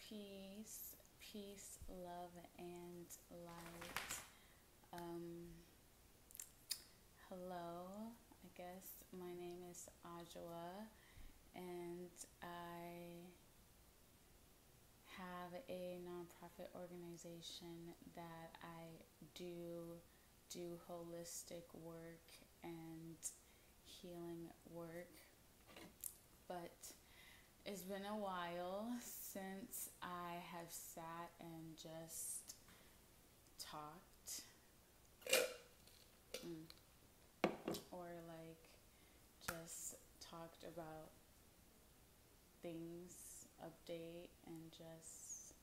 Peace, love, and light. Um, Hello, I guess my name is Ajwa, and I have a nonprofit organization that I do holistic work and healing work, but it's been a while since I have sat and just talked, or like just talked about things, update, and just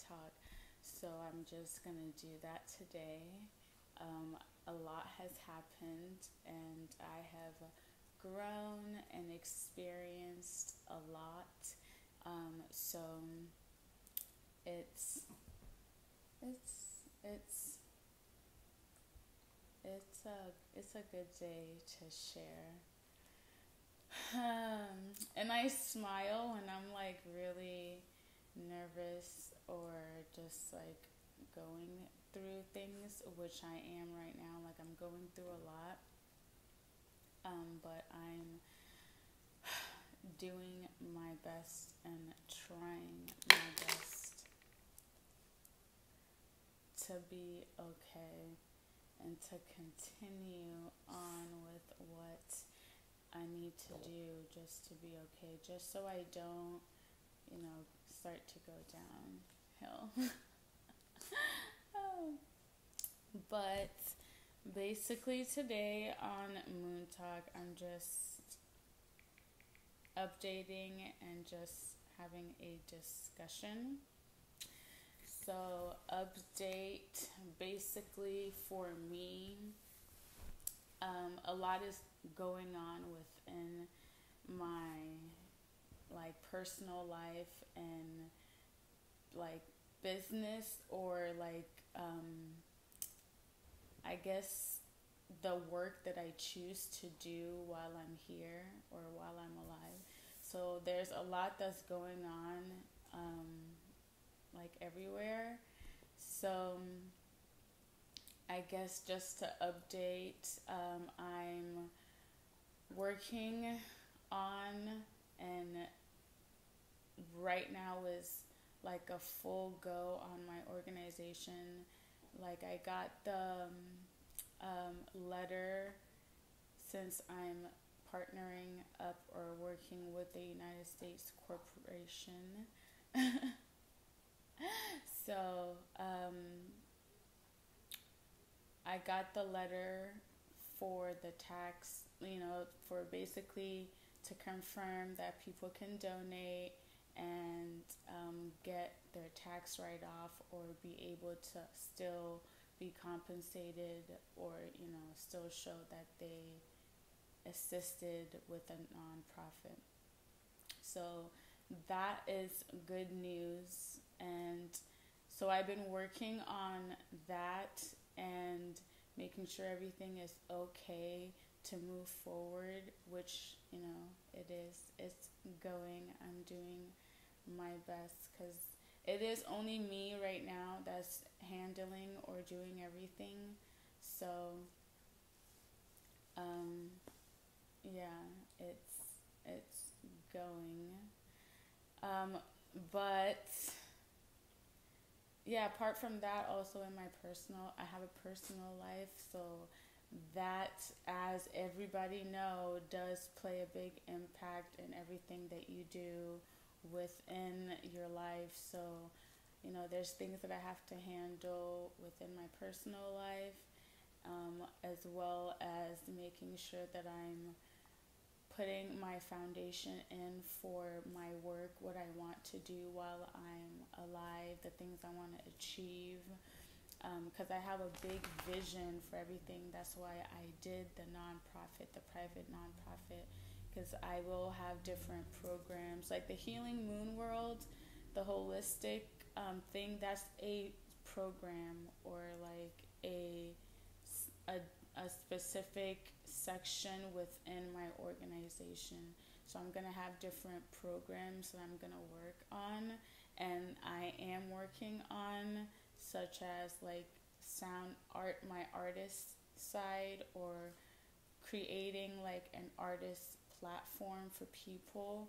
talk. So I'm just gonna do that today. A lot has happened, and I have grown and experienced a lot. So it's it's it's it's a good day to share. And I smile when I'm like really nervous or just like going through things, which I am right now. Like I'm going through a lot, but I'm doing my best and trying my best to be okay and to continue on with what I need to do just to be okay, just so I don't, start to go downhill. But basically, today on MoonTalk, I'm just updating and just having a discussion. So, update basically for me, a lot is going on within my like personal life and like business, or like I guess the work that I choose to do while I'm here or while I'm alive. So there's a lot that's going on, like everywhere. So I guess just to update, I'm working on, and right now is like a full go on my organization. Like I got the letter, since I'm partnering up or working with the United States corporation. So I got the letter for the tax, for basically to confirm that people can donate and get their tax write off, or be able to still be compensated, or still show that they assisted with a nonprofit. So that is good news. And so I've been working on that and making sure everything is okay to move forward, which, it is. It's going. I'm doing my best, because it is only me right now that's handling or doing everything. So, yeah, it's going. But yeah, apart from that, also in my I have a personal life, so that, as everybody know, does play a big impact in everything that you do within your life. So, there's things that I have to handle within my personal life, as well as making sure that I'm putting my foundation in for my work, what I want to do while I'm alive, the things I want to achieve. Because I have a big vision for everything. That's why I did the nonprofit, the private nonprofit, because I will have different programs like the Healing Moon World, the holistic thing. That's a program, or like a specific section within my organization. So I'm gonna have different programs that I'm gonna work on, and I am working on, such as like sound art, my artist side, or creating like an artist platform for people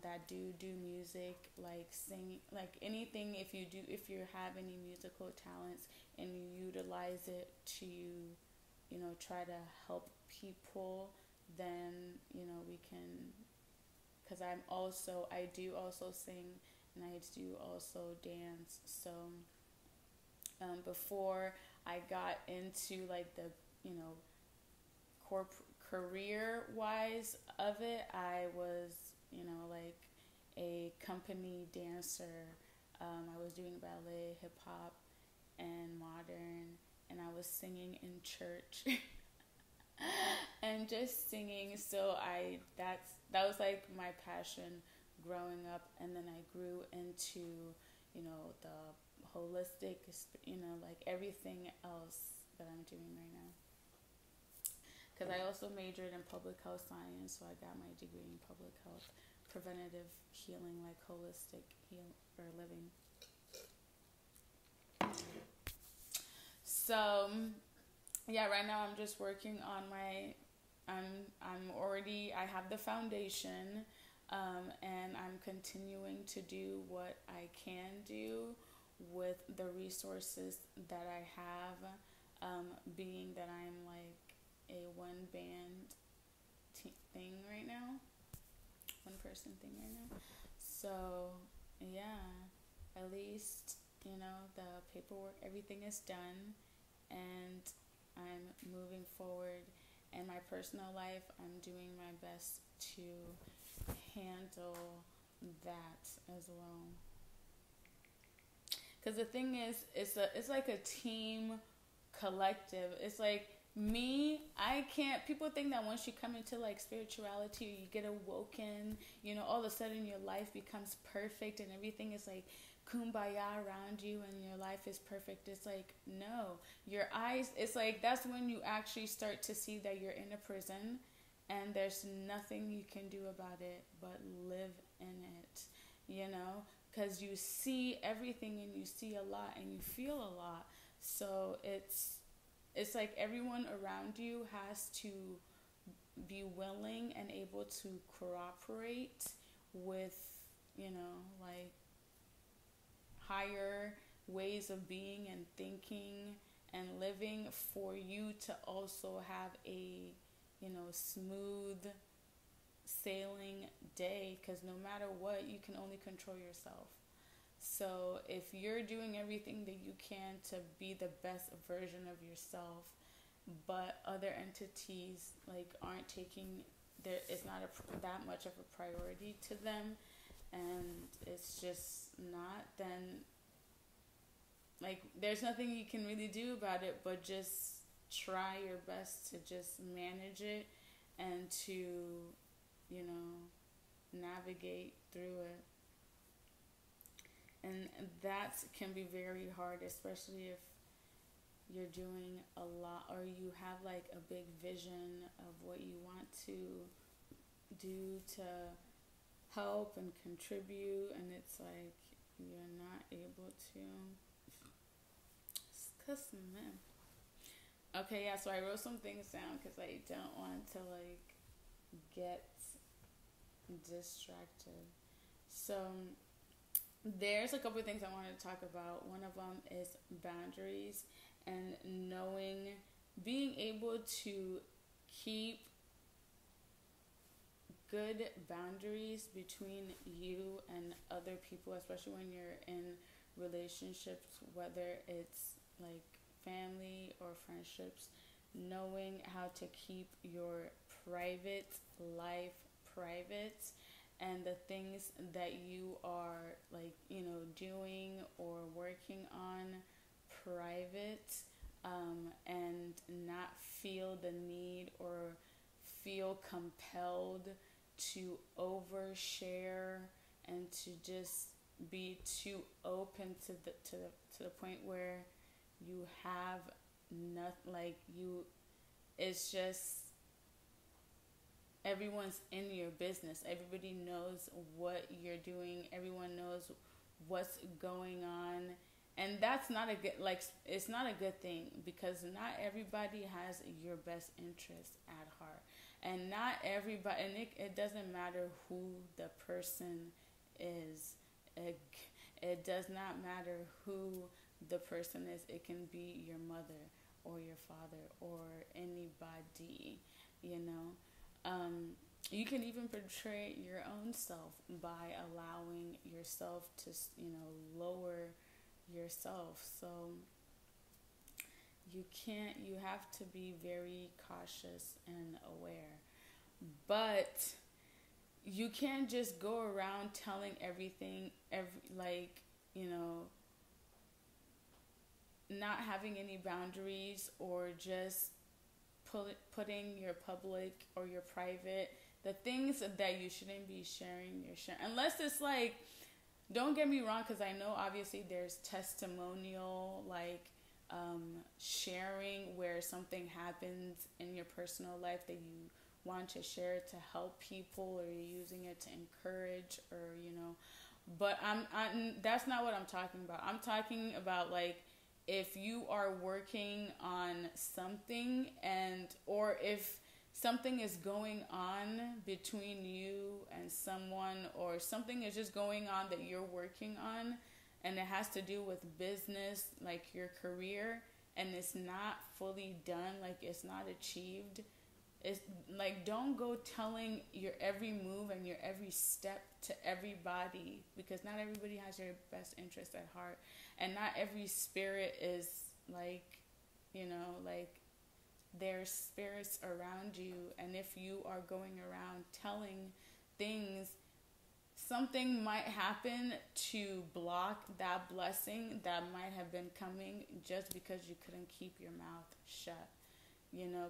that do music, like sing, like anything. If you have any musical talents and you utilize it to, try to help people, then we can. Because I do also sing, and I do also dance. So before I got into like the you know career wise of it, I was, like a company dancer. I was doing ballet, hip hop, and modern, and I was singing in church and just singing. So that was like my passion growing up, and then I grew into, the holistic, like everything else that I'm doing right now. Because I also majored in public health science, so I got my degree in public health, preventative healing, like holistic heal or living. So yeah, right now I'm just working on my. I have the foundation, and I'm continuing to do what I can do with the resources that I have. Being that I'm like a one band thing right now, one person thing right now. So yeah, at least the paperwork, everything is done, and I'm moving forward. In my personal life, I'm doing my best to handle that as well. Because the thing is, it's like a team collective. It's like me, I can't. People think that once you come into like spirituality, or you get awoken, all of a sudden your life becomes perfect and everything is like kumbaya around you and your life is perfect. It's like, no, your eyes, it's like that's when you actually start to see that you're in a prison and there's nothing you can do about it but live in it, because you see everything and you see a lot and you feel a lot. So it's like everyone around you has to be willing and able to cooperate with, like higher ways of being and thinking and living, for you to also have a, smooth sailing day, because no matter what, you can only control yourself. So if you're doing everything that you can to be the best version of yourself, but other entities like aren't taking there, it's not that much of a priority to them, and it's just not, then like there's nothing you can really do about it but just try your best to just manage it and to, navigate through it. And that can be very hard, especially if you're doing a lot or you have like a big vision of what you want to do to help and contribute, and it's like you're not able to. Man. Okay, yeah, so I wrote some things down because I don't want to like get distracted. So there's a couple of things I wanted to talk about. One of them is boundaries and being able to keep good boundaries between you and other people, especially when you're in relationships, whether it's like family or friendships, knowing how to keep your private life private, and the things that you are like, doing or working on private, and not feel the need or feel compelled to overshare and to just be too open to the point where you have nothing, like you, it's just everyone's in your business. Everybody knows what you're doing. Everyone knows what's going on. And that's not a good, like, it's not a good thing, because not everybody has your best interest at heart. And not everybody, and it doesn't matter who the person is. It does not matter who the person is. It can be your mother or your father or anybody, you know. You can even portray your own self by allowing yourself to, lower yourself. So you have to be very cautious and aware. But you can't just go around telling everything, not having any boundaries, or just putting your public or your private, the things that you shouldn't be sharing, you're sharing. Unless it's like, don't get me wrong, because I know obviously there's testimonial, sharing, where something happens in your personal life that you want to share to help people, or you're using it to encourage, or but I'm that's not what I'm talking about. I'm talking about, like, if you are working on something, or if something is going on between you and someone, or something is just going on that you're working on, and it has to do with business, like your career, and it's not fully done, like it's not achieved. It's like, don't go telling your every move and your every step to everybody, because not everybody has your best interest at heart, and not every spirit is like, there's spirits around you. And if you are going around telling things, something might happen to block that blessing that might have been coming, just because you couldn't keep your mouth shut,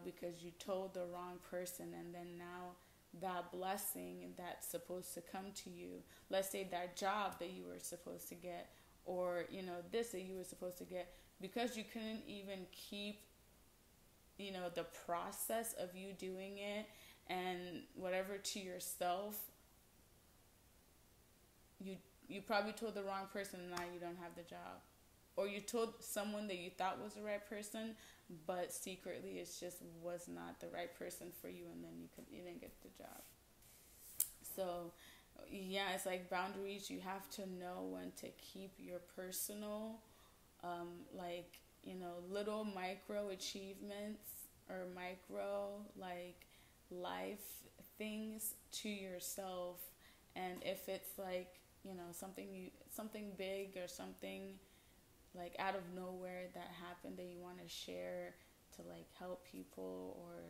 because you told the wrong person. And then now that blessing that's supposed to come to you, let's say that job that you were supposed to get, or this that you were supposed to get, because you couldn't even keep the process of you doing it and whatever to yourself, you probably told the wrong person, and now you don't have the job. Or you told someone that you thought was the right person, but secretly it just was not the right person for you, and then you didn't get the job. So yeah, it's like boundaries. You have to know when to keep your personal, little micro achievements, or micro, life things to yourself. And if it's something big, or something like out of nowhere that happened that you want to share to help people, or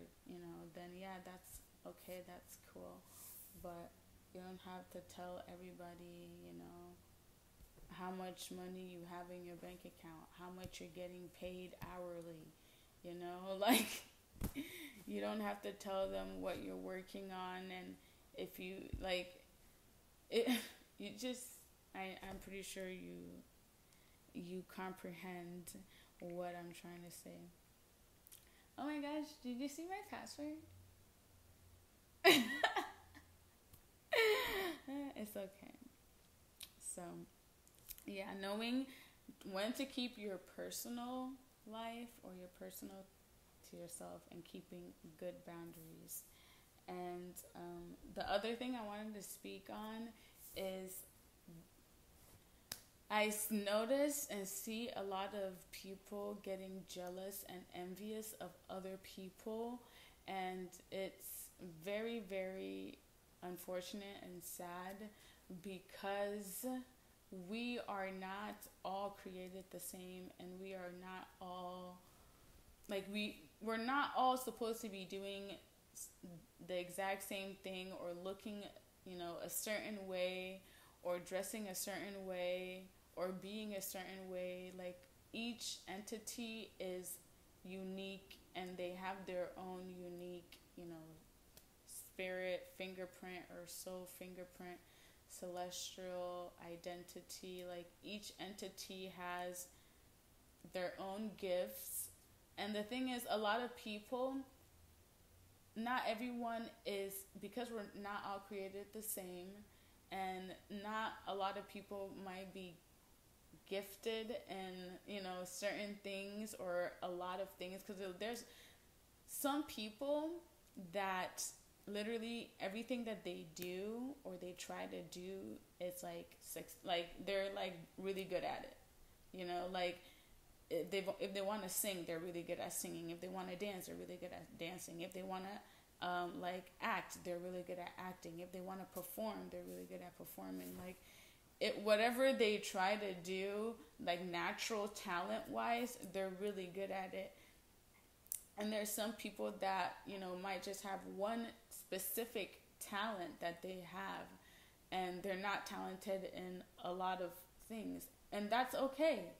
then yeah, that's okay, that's cool. But you don't have to tell everybody how much money you have in your bank account, how much you're getting paid hourly, you don't have to tell them what you're working on. And if you I'm pretty sure you comprehend what I'm trying to say. Oh my gosh, did you see my password? It's okay. So yeah, knowing when to keep your personal life, or your personal to yourself, and keeping good boundaries. And the other thing I wanted to speak on is, I notice and see a lot of people getting jealous and envious of other people, and it's very, very unfortunate and sad, because we are not all created the same, and we are not all we're not all supposed to be doing the exact same thing, or looking a certain way, or dressing a certain way, or being a certain way. Like, each entity is unique, and they have their own unique spirit fingerprint, or soul fingerprint, celestial identity. Like, each entity has their own gifts. And the thing is, a lot of people not everyone is, because we're not all created the same, and not a lot of people might be gifted in, certain things or a lot of things, because there's some people that literally everything that they do or they try to do is like they're like really good at it, like if they want to sing, they're really good at singing. If they want to dance, they're really good at dancing. If they want to like act, they're really good at acting. If they want to perform, they're really good at performing. Like whatever they try to do, like natural talent wise, they're really good at it. And there's some people that, might just have one specific talent that they have, and they're not talented in a lot of things. And that's okay,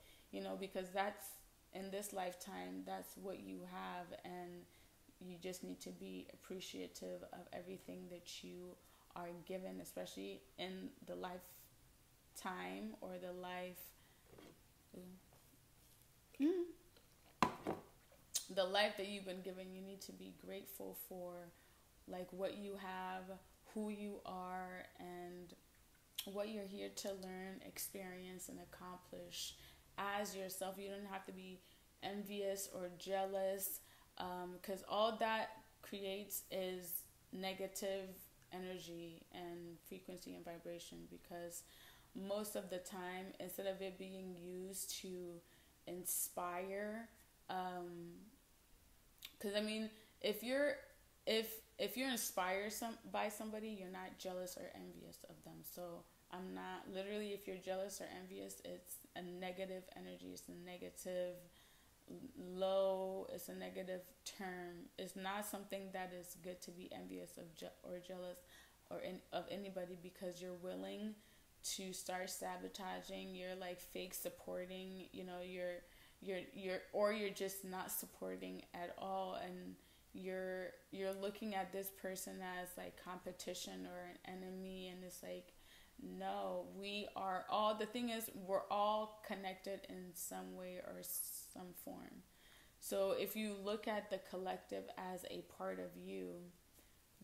because that's, in this lifetime, that's what you have, and you just need to be appreciative of everything that you are given, especially in the lifetime or the life. The life that you've been given. You need to be grateful for like what you have, who you are, and what you're here to learn, experience, and accomplish as yourself. You don't have to be envious or jealous, because all that creates is negative energy and frequency and vibration, because most of the time, instead of it being used to inspire, because I mean, if you're inspired by somebody, you're not jealous or envious of them. So I'm not, literally, if you're jealous or envious, it's a negative energy. It's a negative low. It's a negative term. It's not something that is good to be envious of or jealous of anybody, because you're willing to start sabotaging. You're like fake supporting. You're just not supporting at all, and you're looking at this person as like competition or an enemy, and it's like, no, we are all, the thing is, we're all connected in some way or some form. So if you look at the collective as a part of you,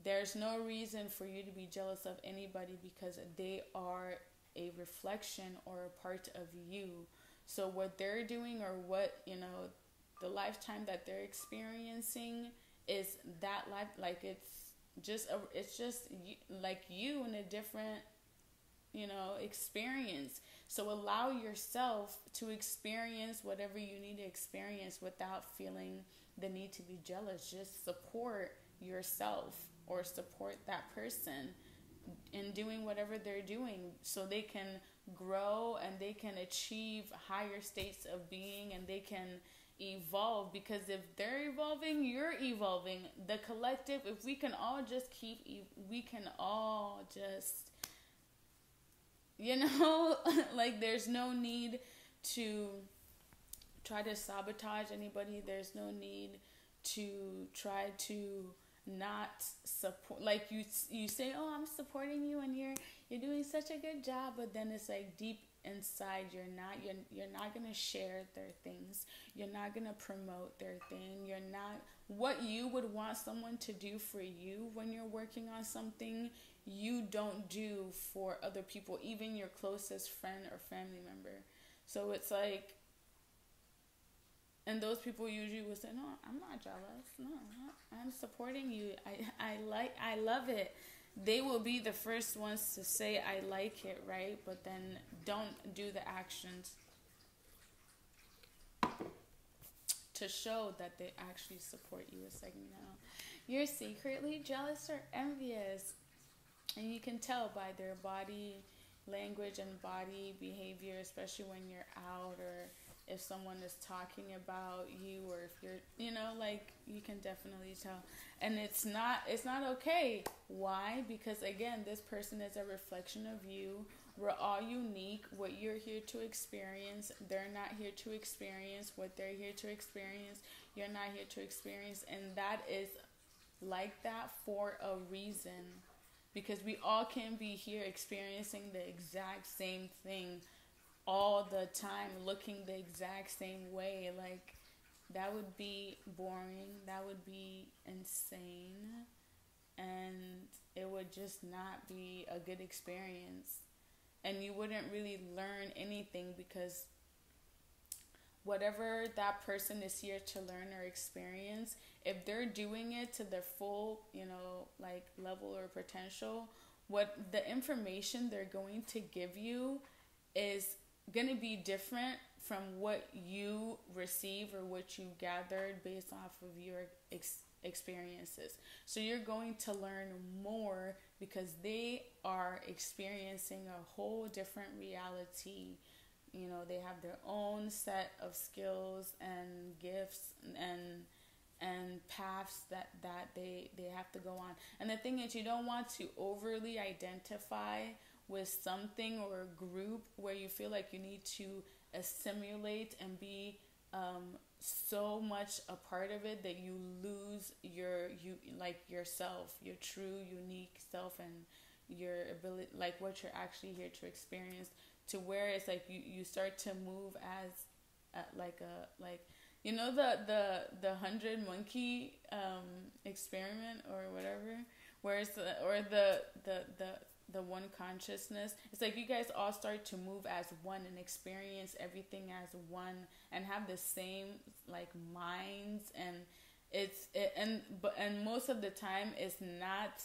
there's no reason for you to be jealous of anybody, because they are a reflection or a part of you. So what they're doing, or what, the lifetime that they're experiencing, is that life, like it's just like you in a different, experience. So allow yourself to experience whatever you need to experience without feeling the need to be jealous. Just support yourself or support that person in doing whatever they're doing, so they can grow and they can achieve higher states of being, and they can evolve. Because if they're evolving, you're evolving. The collective, if we can all just we can all just, like there's no need to try to sabotage anybody. There's no need to try to not support, like you say, oh, I'm supporting you and you're doing such a good job, but then it's like deep inside you're not going to share their things. You're not going to promote their thing. You're not, what you would want someone to do for you when you're working on something, you don't do for other people, even your closest friend or family member. So it's like, and those people usually will say, no, I'm not jealous. No, I'm supporting you. I love it. They will be the first ones to say, I like it, right? But then don't do the actions to show that they actually support you. It's like, no, you're secretly jealous or envious. And you can tell by their body language and body behavior, especially when you're out, or if someone is talking about you, or if you're, like, you can definitely tell. And it's not okay. Why? Because again, this person is a reflection of you. We're all unique. What you're here to experience, they're not here to experience. What they're here to experience, you're not here to experience. And that is like that for a reason. Because we all can be here experiencing the exact same thing all the time, looking the exact same way. Like, that would be boring. That would be insane. and it would just not be a good experience. And you wouldn't really learn anything, because whatever that person is here to learn or experience, if they're doing it to their full, like level or potential, what the information they're going to give you is going to be different from what you receive or what you gathered based off of your experiences. So you're going to learn more because they are experiencing a whole different reality. They have their own set of skills and gifts and paths that they have to go on. And the thing is, you don't want to overly identify with something or a group where you feel like you need to assimilate and be so much a part of it that you lose yourself, your true unique self, and your ability, like what you're actually here to experience, to where it's like you start to move as the 100 monkey experiment or whatever, where it's the one consciousness. It's like you guys all start to move as one and experience everything as one and have the same like minds, and and most of the time it's not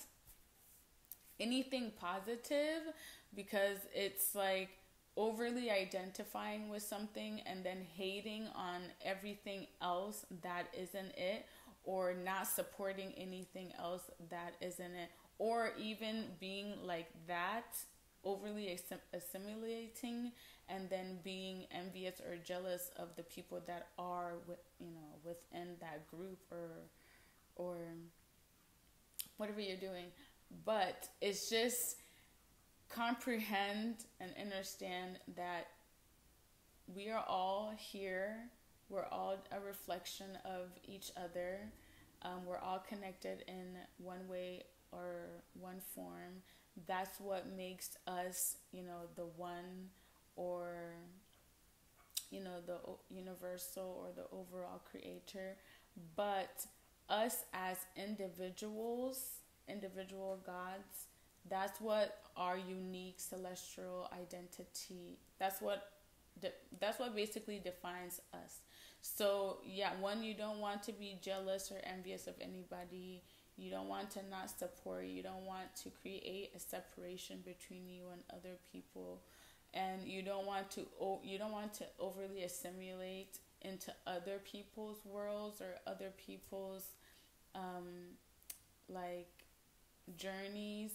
anything positive, because it's like overly identifying with something and then hating on everything else that isn't it, or not supporting anything else that isn't it, or even being like that, overly assimilating, and then being envious or jealous of the people that are within that group or whatever you're doing. But it's just comprehend and understand that we are all here. We're all a reflection of each other. We're all connected in one way or one form. That's what makes us, the one, or, the universal or the overall creator. But us as individual gods, that's what our unique celestial identity, that's what basically defines us. So yeah, one, you don't want to be jealous or envious of anybody. You don't want to not support. You don't want to create a separation between you and other people, and you don't want to overly assimilate into other people's worlds or other people's like journeys,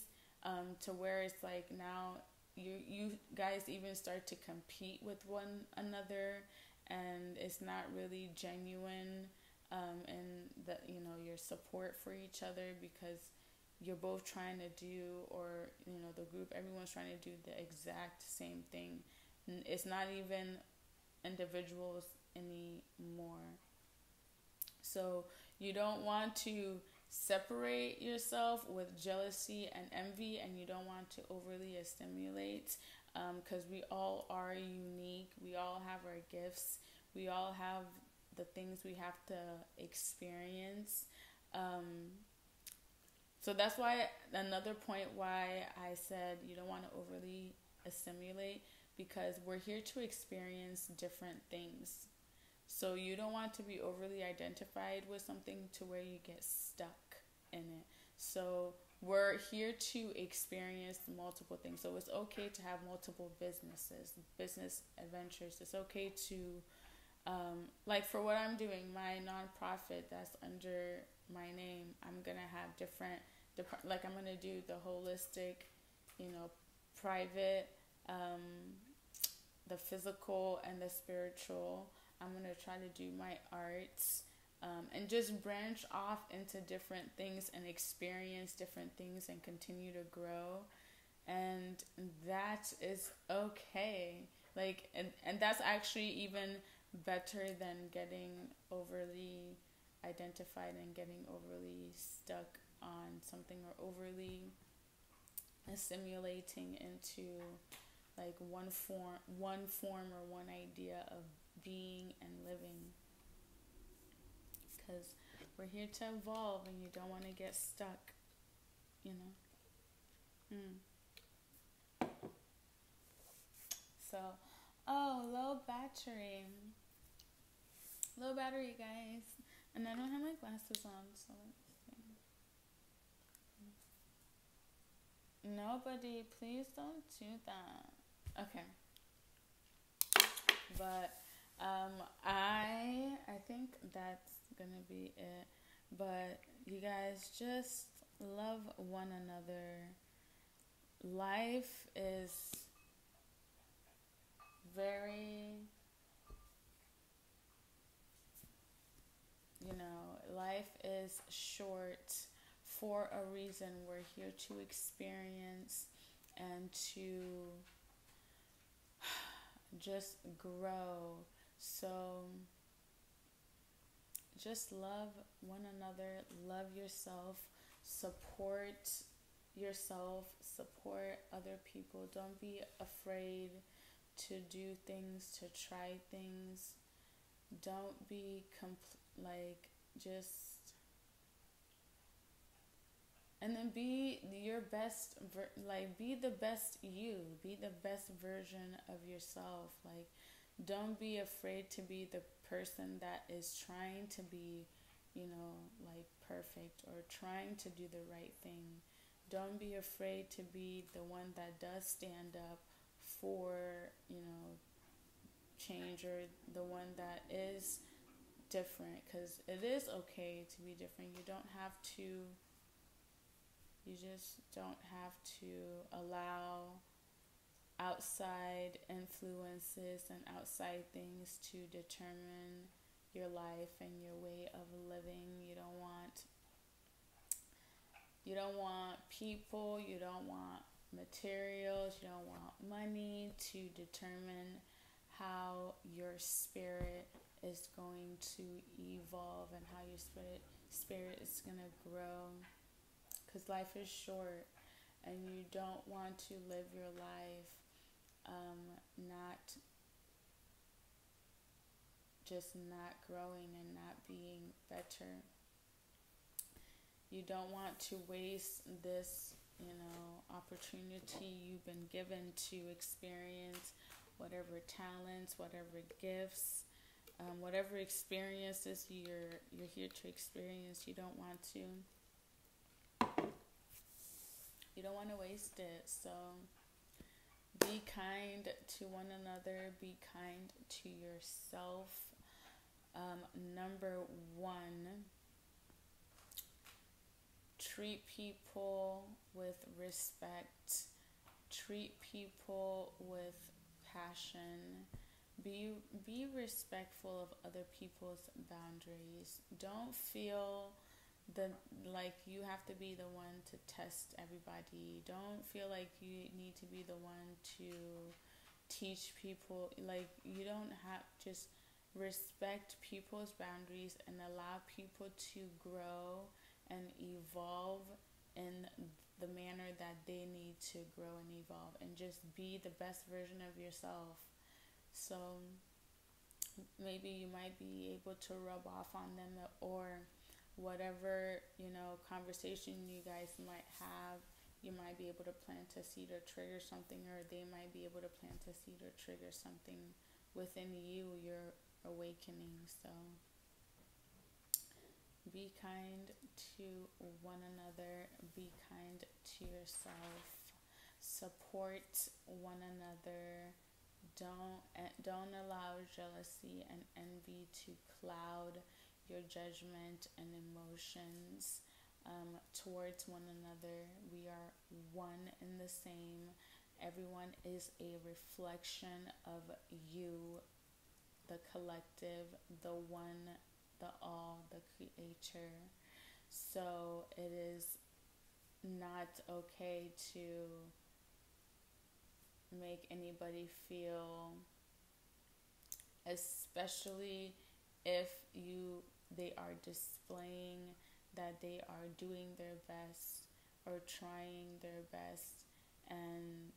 to where it's like now you guys even start to compete with one another, and it's not really genuine, and that your support for each other, because you're both trying to do, or the group, everyone's trying to do the exact same thing. It's not even individuals anymore. So you don't want to separate yourself with jealousy and envy, and you don't want to overly stimulate, because we all are unique. We all have our gifts. We all have the things we have to experience. So that's why, another point why I said you don't want to overly assimilate, because we're here to experience different things. So you don't want to be overly identified with something to where you get stuck in it. So we're here to experience multiple things. So it's okay to have multiple business adventures. It's okay to, like for what I'm doing, my nonprofit that's under my name, I'm going to have different, like I'm going to do the holistic, private, the physical and the spiritual. I'm going to try to do my arts, and just branch off into different things and experience different things and continue to grow. And that is okay. Like, and that's actually even better than getting overly identified and getting overly stuck on something, or overly assimilating into like one form or one idea of being and living, because we're here to evolve and you don't want to get stuck. you know. Mm. So, oh, low battery, guys, and I don't have my glasses on, so let's see. Nobody, please don't do that. Okay, but I think that's gonna be it. But you guys just love one another. Life is very, life is short for a reason. We're here to experience and to just grow. So just love one another, love support yourself, support other people. Don't be afraid to do things, to try things. Don't be just, and then be your best, be the best you, be the best version of yourself. Like, don't be afraid to be the person that is trying to be, perfect, or trying to do the right thing. Don't be afraid to be the one that does stand up for, change, or the one that is different, because it is okay to be different. You just don't have to allow outside influences and outside things to determine your life and your way of living. You don't want people, you don't want materials, you don't want money to determine how your spirit is going to evolve and how your spirit is going to grow, because life is short, and you don't want to live your life not growing and not being better. You don't want to waste this, opportunity you've been given to experience whatever talents, whatever gifts, whatever experiences you're here to experience. You don't want to waste it. So be kind to one another, be kind to yourself. Number one, treat people with respect, treat people with passion. Be respectful of other people's boundaries. Don't feel like you have to be the one to test everybody. Don't feel like you need to be the one to teach people. Like, you don't have, just respect people's boundaries and allow people to grow and evolve in the manner that they need to grow and evolve, and just be the best version of yourself. So maybe you might be able to rub off on them, or whatever, conversation you guys might have, you might be able to plant a seed or trigger something, or they might be able to plant a seed or trigger something within you, your awakening. So be kind to one another, be kind to yourself, support one another. Don't allow jealousy and envy to cloud your judgment and emotions towards one another. We are one and the same. Everyone is a reflection of you, the collective, the one, the all, the creator. So it is not okay to make anybody feel, especially if they are displaying that they are doing their best or trying their best, and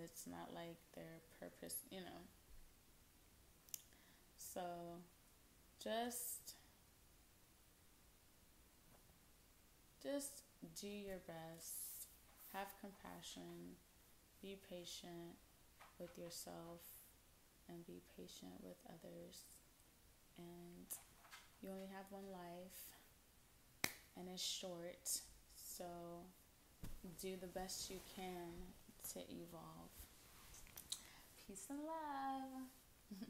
it's not like their purpose. So just do your best, have compassion, be patient with yourself, and be patient with others. And you only have one life, and it's short, so do the best you can to evolve. Peace and love.